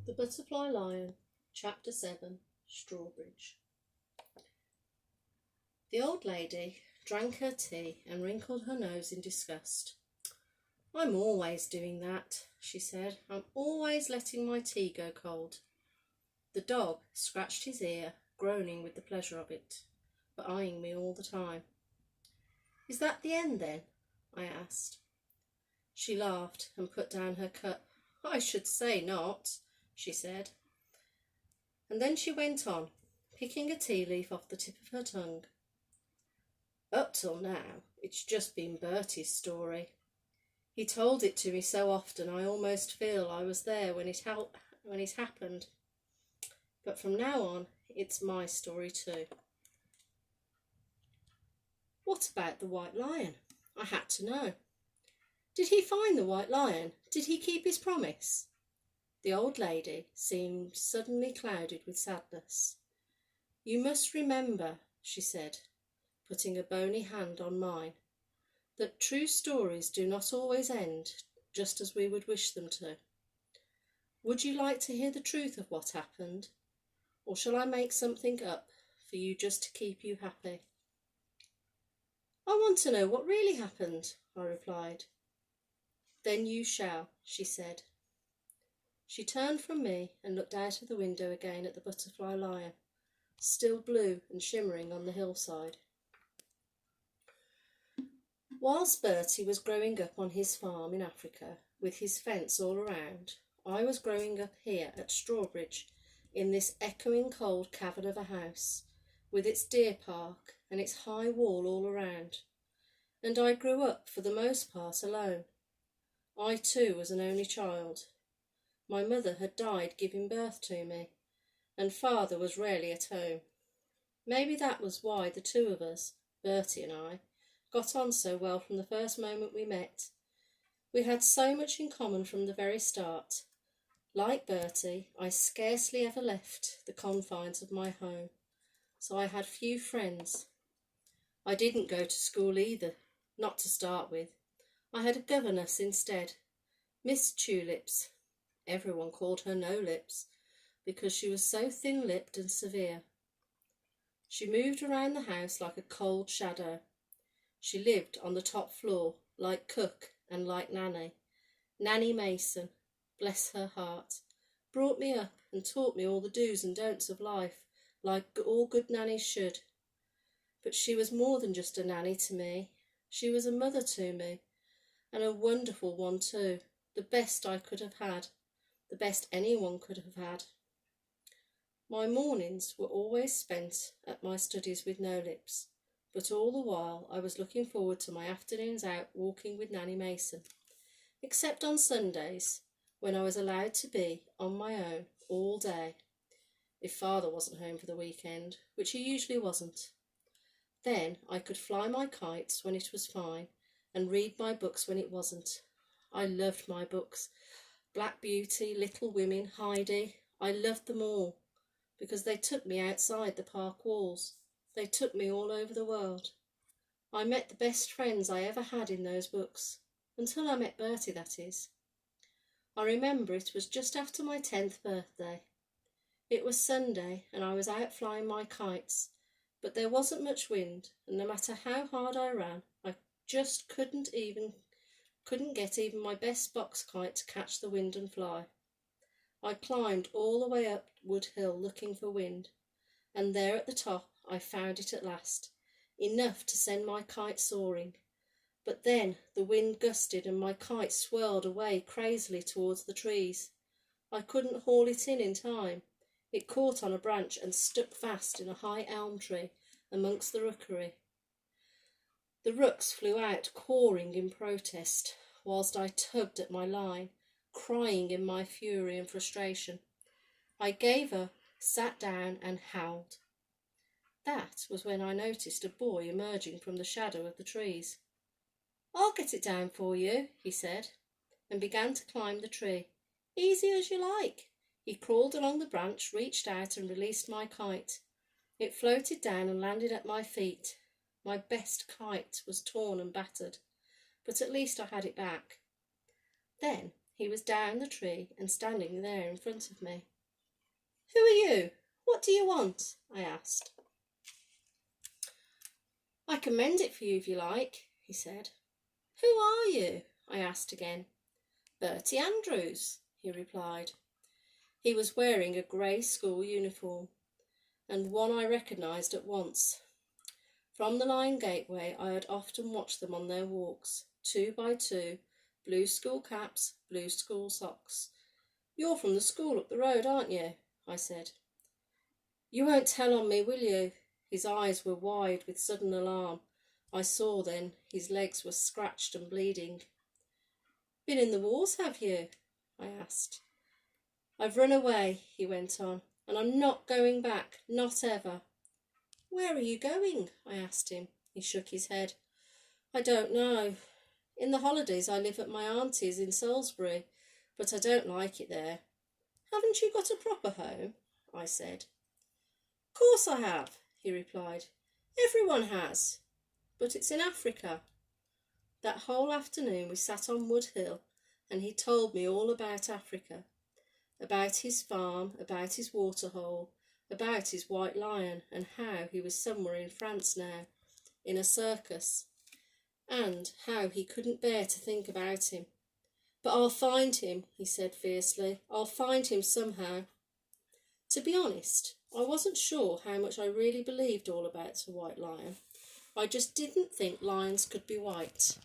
The Butterfly Lion, Chapter 7, Strawbridge. The old lady drank her tea and wrinkled her nose in disgust. "I'm always doing that," she said. "I'm always letting my tea go cold." The dog scratched his ear, groaning with the pleasure of it, but eyeing me all the time. "Is that the end, then?" I asked. She laughed and put down her cup. "I should say not," she said. And then she went on, picking a tea leaf off the tip of her tongue. "Up till now, it's just been Bertie's story. He told it to me so often I almost feel I was there when it happened. But from now on, it's my story too." "What about the White Lion?" I had to know. "Did he find the White Lion? Did he keep his promise?" The old lady seemed suddenly clouded with sadness. "You must remember," she said, putting a bony hand on mine, "that true stories do not always end just as we would wish them to. Would you like to hear the truth of what happened, or shall I make something up for you just to keep you happy?" "I want to know what really happened," I replied. "Then you shall," she said. She turned from me and looked out of the window again at the Butterfly Lion, still blue and shimmering on the hillside. Whilst Bertie was growing up on his farm in Africa, with his fence all around, I was growing up here at Strawbridge, in this echoing cold cavern of a house, with its deer park and its high wall all around. And I grew up, for the most part, alone. I too was an only child. My mother had died giving birth to me, and father was rarely at home. Maybe that was why the two of us, Bertie and I, got on so well from the first moment we met. We had so much in common from the very start. Like Bertie, I scarcely ever left the confines of my home, so I had few friends. I didn't go to school either, not to start with. I had a governess instead, Miss Tulips. Everyone called her No Lips, because she was so thin-lipped and severe. She moved around the house like a cold shadow. She lived on the top floor, like cook and like nanny. Nanny Mason, bless her heart, brought me up and taught me all the do's and don'ts of life, like all good nannies should. But she was more than just a nanny to me. She was a mother to me, and a wonderful one too, the best I could have had, the best anyone could have had. My mornings were always spent at my studies with No Lips, but all the while I was looking forward to my afternoons out walking with Nanny Mason, except on Sundays, when I was allowed to be on my own all day, if father wasn't home for the weekend, which he usually wasn't. Then I could fly my kites when it was fine, and read my books when it wasn't. I loved my books. Black Beauty, Little Women, Heidi, I loved them all, because they took me outside the park walls. They took me all over the world. I met the best friends I ever had in those books, until I met Bertie, that is. I remember it was just after my 10th birthday. It was Sunday, and I was out flying my kites, but there wasn't much wind, and no matter how hard I ran, I just couldn't get even my best box kite to catch the wind and fly. I climbed all the way up Wood Hill looking for wind, and there at the top I found it at last, enough to send my kite soaring. But then the wind gusted and my kite swirled away crazily towards the trees. I couldn't haul it in time. It caught on a branch and stuck fast in a high elm tree amongst the rookery. The rooks flew out, cawing in protest, whilst I tugged at my line, crying in my fury and frustration. I gave up, sat down and howled. That was when I noticed a boy emerging from the shadow of the trees. "I'll get it down for you," he said, and began to climb the tree. "Easy as you like." He crawled along the branch, reached out and released my kite. It floated down and landed at my feet. My best kite was torn and battered, but at least I had it back. Then He was down the tree and standing there in front of me. "Who are you? What do you want?" I asked. "I can mend it for you if you like," he said. "Who are you?" I asked again. "Bertie Andrews," he replied. He was wearing a grey school uniform, and one I recognised at once. From the Lion Gateway I had often watched them on their walks, 2 by 2, blue school caps, blue school socks. "You're from the school up the road, aren't you?" I said. "You won't tell on me, will you?" His eyes were wide with sudden alarm. I saw then his legs were scratched and bleeding. "Been in the wars, have you?" I asked. "I've run away," he went on, "and I'm not going back, not ever." "Where are you going?" I asked him. He shook his head. "I don't know. In the holidays I live at my auntie's in Salisbury, but I don't like it there." "Haven't you got a proper home?" I said. "Course I have," he replied. "Everyone has. But it's in Africa." That whole afternoon we sat on Wood Hill and he told me all about Africa, about his farm, about his waterhole, about his white lion, and how he was somewhere in France now, in a circus, and how he couldn't bear to think about him. "But I'll find him," he said fiercely. "I'll find him somehow." To be honest, I wasn't sure how much I really believed all about a white lion. I just didn't think lions could be white.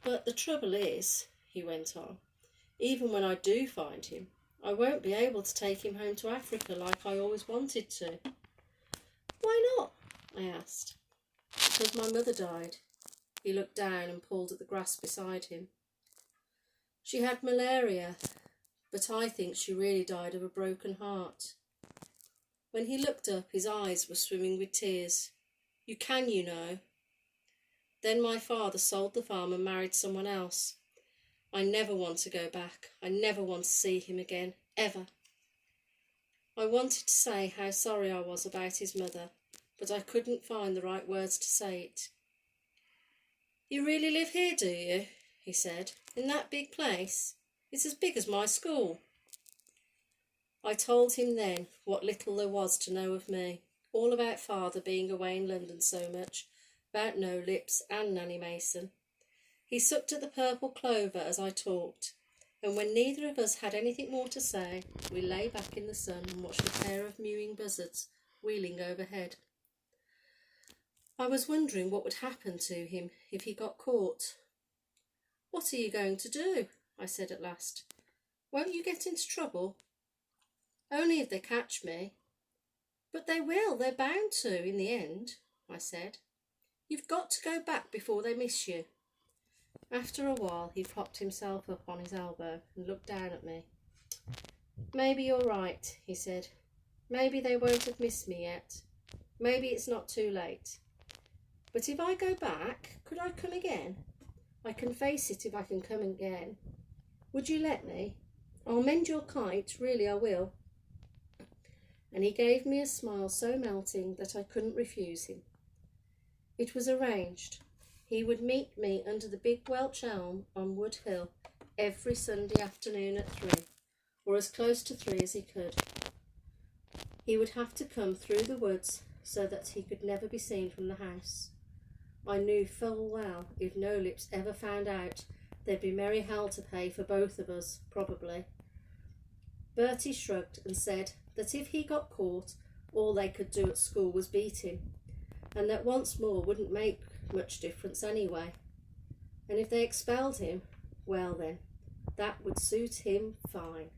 "But the trouble is," he went on, "even when I do find him, I won't be able to take him home to Africa like I always wanted to." "Why not?" I asked. "Because my mother died." He looked down and pulled at the grass beside him. "She had malaria, but I think she really died of a broken heart." When he looked up, his eyes were swimming with tears. "You can, you know." "Then my father sold the farm and married someone else. I never want to go back. I never want to see him again, ever." I wanted to say how sorry I was about his mother, but I couldn't find the right words to say it. "You really live here, do you?" he said. "In that big place? It's as big as my school." I told him then what little there was to know of me, all about father being away in London so much, about No Lips and Nanny Mason. He sucked at the purple clover as I talked, and when neither of us had anything more to say, we lay back in the sun and watched a pair of mewing buzzards wheeling overhead. I was wondering what would happen to him if he got caught. "What are you going to do?" I said at last. "Won't you get into trouble?" "Only if they catch me." "But they will, they're bound to, in the end," I said. "You've got to go back before they miss you." After a while he propped himself up on his elbow and looked down at me. "Maybe you're right," he said. "Maybe they won't have missed me yet. Maybe it's not too late. But if I go back, could I come again? I can face it if I can come again. Would you let me? I'll mend your kite, really I will." And he gave me a smile so melting that I couldn't refuse him. It was arranged. He would meet me under the big Welsh elm on Wood Hill every Sunday afternoon at 3, or as close to 3 as he could. He would have to come through the woods so that he could never be seen from the house. I knew full well if No Lips ever found out, there'd be merry hell to pay for both of us, probably. Bertie shrugged and said that if he got caught, all they could do at school was beat him, and that once more wouldn't make much difference anyway. And if they expelled him, well then, that would suit him fine.